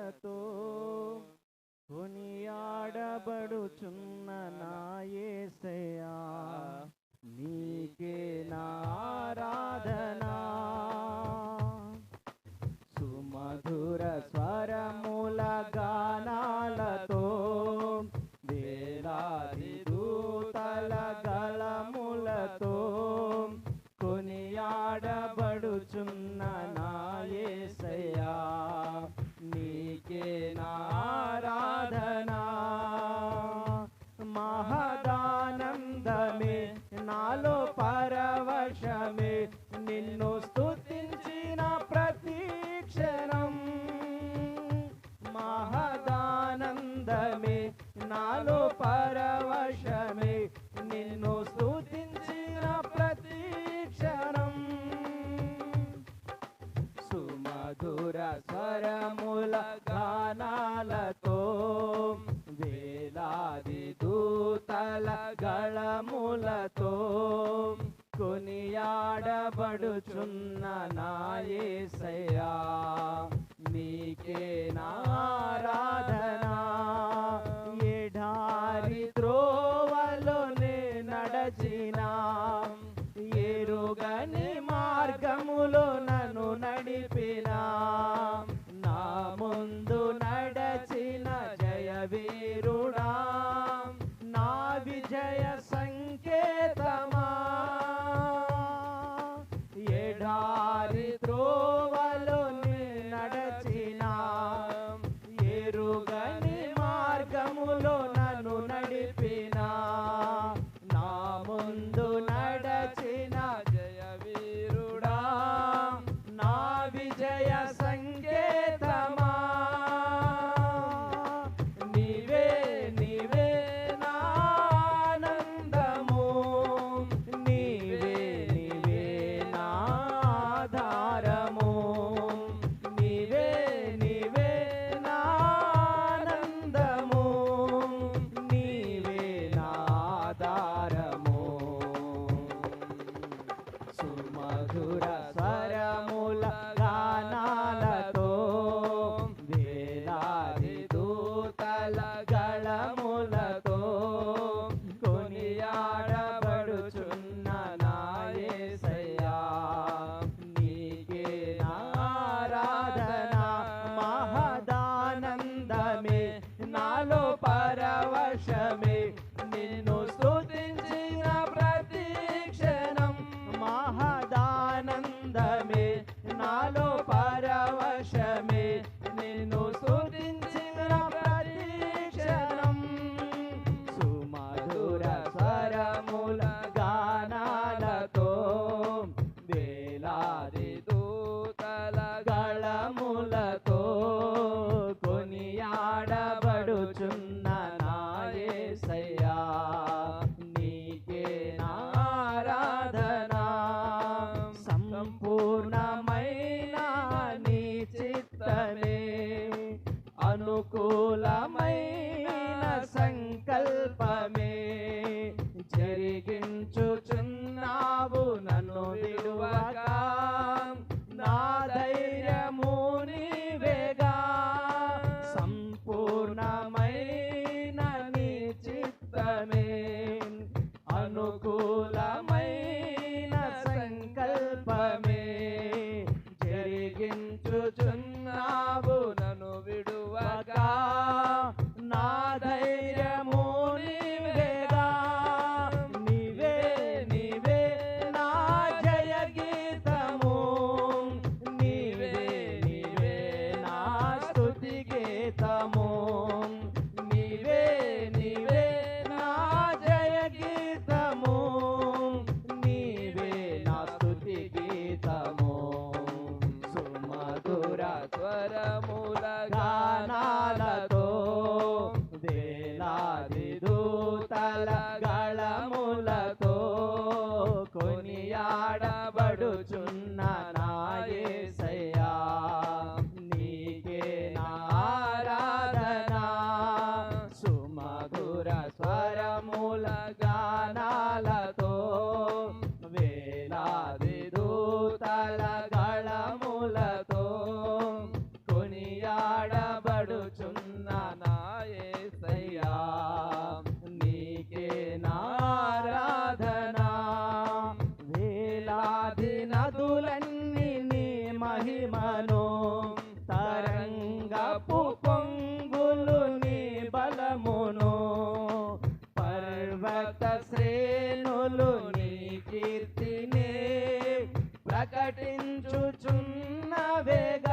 గళములతో కొనియాడబడుచున్న నా యేసయ్యా నీకే నారాధనా సుమధుర స్వరముల గానాలతో వేలాది దూతల గళములతో కొనియాడబడుచున్న నా యేసయ్యా నీకే నారాధనా మహదానందమే నాలో పరవశమే నిన్ను స్తుతించిన ప్రతి క్షణం మహదానందమే నాలో పరవశమే నిన్ను స్తుతించిన ప్రతి క్షణం సుమధుర స్వరముల గానాలతో వేలాది దూతల గళములతో కొనియాడబడుచున్న నా యేసయ్యా నీకే నారాధనా ఎడారి త్రోవలోనే నడచినా ఎరుగని మార్గములో నన్ను నడిపినా నా ముందు నడచిన జయవీరుడా నా విజయ సంకేతమా ఎడారి త్రోవలోనే నడచినా ఎరుగని మార్గములో నన్ను నడిపినా నా ముందు నడచిన జయవీరుడా నా విజయ సంకేతమా నీవే నీవే నా ఆనందము శ్రేణులు నీ కీర్తినే ప్రకటించుచున్న వేగ